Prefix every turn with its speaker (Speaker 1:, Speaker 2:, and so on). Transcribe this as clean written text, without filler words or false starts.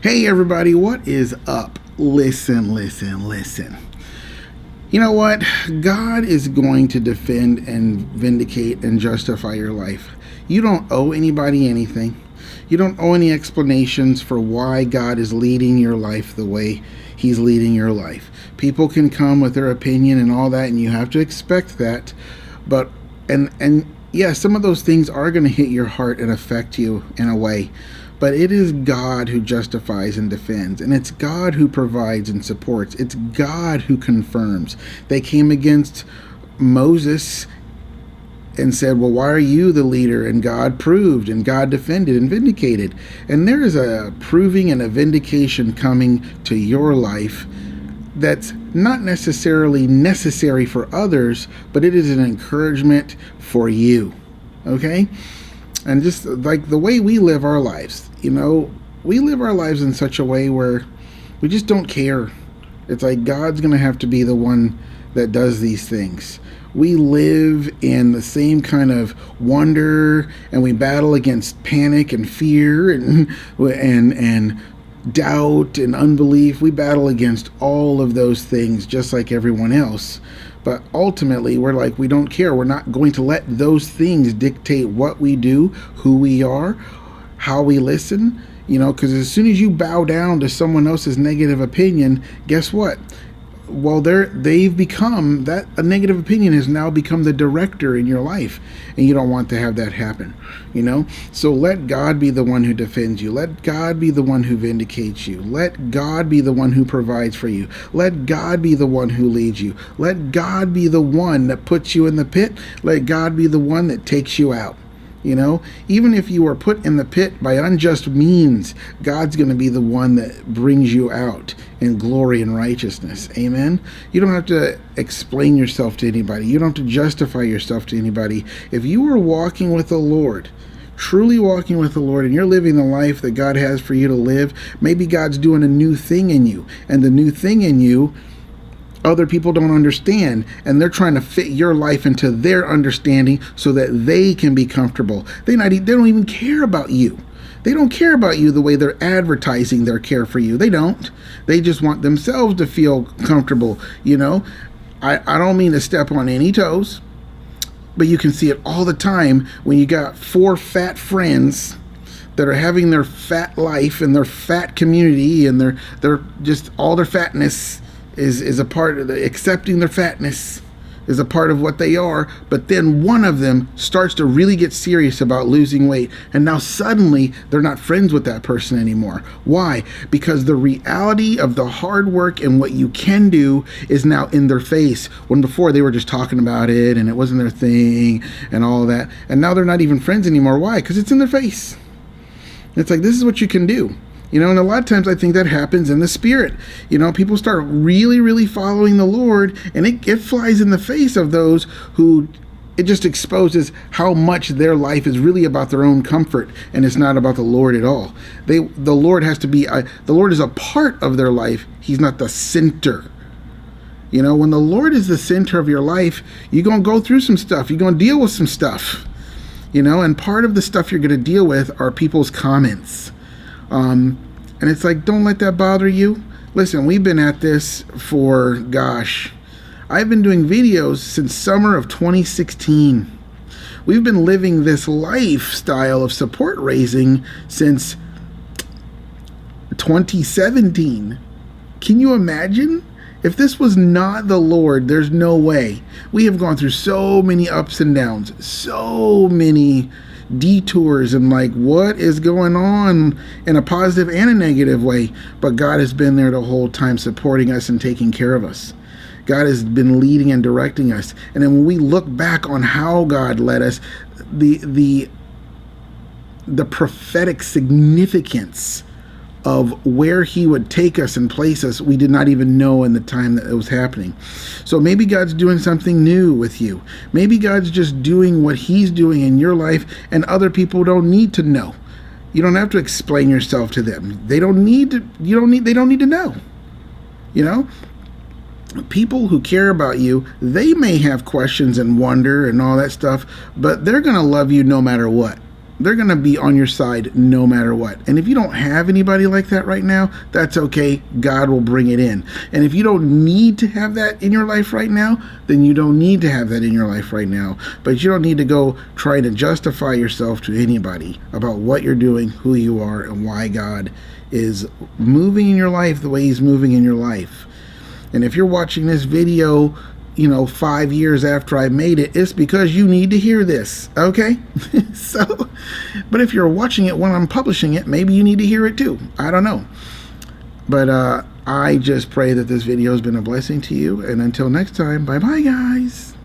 Speaker 1: Hey everybody, what is up? Listen. You know what? God is going to defend and vindicate and justify your life. You don't owe anybody anything. You don't owe any explanations for why God is leading your life the way He's leading your life. People can come with their opinion and all that, and you have to expect that. But yeah, some of those things are going to hit your heart and affect you in a way. But it is God who justifies and defends, and it's God who provides and supports. It's God who confirms. They came against Moses and said, well, why are you the leader? And God proved, and God defended and vindicated. And there is a proving and a vindication coming to your life that's not necessarily necessary for others, but it is an encouragement for you. Okay? And just like the way we live our lives, we live our lives in such a way where we just don't care. It's like God's going to have to be the one that does these things. We live in the same kind of wonder, and we battle against panic and fear and doubt and unbelief. We battle against all of those things just like everyone else. But ultimately, we're like, we don't care. We're not going to let those things dictate what we do, who we are, how we listen. Because as soon as you bow down to someone else's negative opinion, guess what? Well, they've become that. A negative opinion has now become the director in your life, and you don't want to have that happen. So let God be the one who defends you. Let God be the one who vindicates you. Let God be the one who provides for you. Let God be the one who leads you. Let God be the one that puts you in the pit. Let God be the one that takes you out. Even if you are put in the pit by unjust means, God's going to be the one that brings you out in glory and righteousness. Amen. You don't have to explain yourself to anybody. You don't have to justify yourself to anybody. If you are walking with the Lord, truly walking with the Lord, and you're living the life that God has for you to live, maybe God's doing a new thing in you, and the new thing in you other people don't understand, and they're trying to fit your life into their understanding so that they can be comfortable. They don't even care about you. They don't care about you the way they're advertising their care for you. They don't. They just want themselves to feel comfortable. I don't mean to step on any toes, but you can see it all the time when you got 4 fat friends that are having their fat life and their fat community, and they're just all their fatness is a part of accepting their fatness is a part of what they are. But then one of them starts to really get serious about losing weight, and now suddenly they're not friends with that person anymore. Why? Because the reality of the hard work and what you can do is now in their face, when before they were just talking about it and it wasn't their thing and all that. And now they're not even friends anymore. Why? Because it's in their face. It's like, this is what you can do. And a lot of times I think that happens in the spirit. People start really, really following the Lord, and it flies in the face of those who it just exposes how much their life is really about their own comfort, and it's not about the Lord at all. The Lord has to be, the Lord is a part of their life. He's not the center. When the Lord is the center of your life, you're going to go through some stuff. You're going to deal with some stuff. And part of the stuff you're going to deal with are people's comments. And it's like, don't let that bother you. Listen, we've been at this for, I've been doing videos since summer of 2016. We've been living this lifestyle of support raising since 2017. Can you imagine? If this was not the Lord, there's no way. We have gone through so many ups and downs, so many detours, and like, what is going on in a positive and a negative way? But God has been there the whole time, supporting us and taking care of us. God has been leading and directing us. And then when we look back on how God led us, the prophetic significance of where He would take us and place us, we did not even know in the time that it was happening. So maybe God's doing something new with you. Maybe God's just doing what He's doing in your life, and other people don't need to know. You don't have to explain yourself to them. They don't need to. They don't need to know. People who care about you, they may have questions and wonder and all that stuff, but they're gonna love you no matter what. they're going to be on your side no matter what. And if you don't have anybody like that right now, that's okay. God will bring it in. And if you don't need to have that in your life right now, then you don't need to have that in your life right now. But you don't need to go try to justify yourself to anybody about what you're doing, who you are, and why God is moving in your life the way he's moving in your life. And if you're watching this video 5 years after I made it, it's because you need to hear this, okay? So, but if you're watching it when I'm publishing it, maybe you need to hear it too. I don't know. But I just pray that this video has been a blessing to you. And until next time, bye-bye, guys.